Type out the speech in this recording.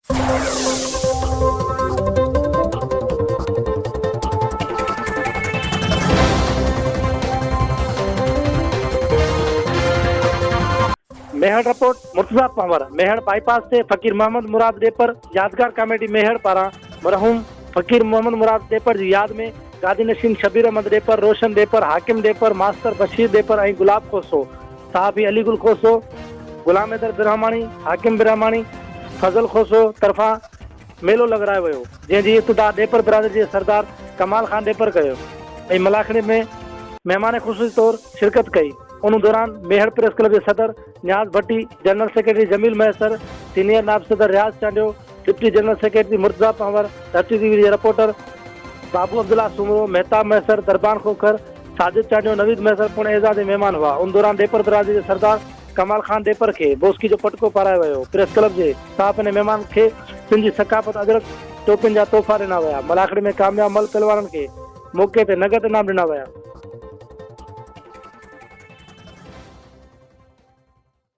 Mehar report Murtaza Panwar Mehar bypass से फकीर मोहम्मद मुराद डेपर यादगार कमेटी मेहड़ पारा मरहूम फकीर मोहम्मद मुराद डेपर की याद में गादी नशीन शबीर अहमद डेपर, रोशन डेपर, हाकिम डेपर, मास्टर बशीर डेपर और गुलाब खोसो, साहबी अली गुल खोसो, गुलाम हैदर बिरहमानी, हाकिम बिरहमानी, फजल खोसो तरफा मेलो लगरायो वियो, जंहिंजी इब्तिदा डेपर बिरादरी के सरदार कमाल खान डेपर कयो ऐं मलाखड़ी में मेहमान ख़ुसूसी तौर शिरकत कई। उन दौरान मेहड़ प्रेस क्लब के सदर Niaz Bhatti, general secretary Jamil Maisar, senior नायब सदर Riaz Chandio, deputy general secretary Murtaza Panwar, Dharti TV reporter Babu Abdullah Soomro, Mehtab Maisar, Darban Khokhar, Sajid Chandio, Naveed मैसर पुण एजाज मेहमान हुआ। उन दौरान डेपर बिरादरी के सरदार कमाल खान डेपर के बोस्की जो पटको पारायो वियो। प्रेस क्लब के स्टाफ ने मेहमान के सिंधी सकाफत अजरक टोपिन जा तोहफा ॾिना विया। मलाखड़ी में कामयाब मल पहलवाननि के मौके ते नगद इनाम ॾिना विया।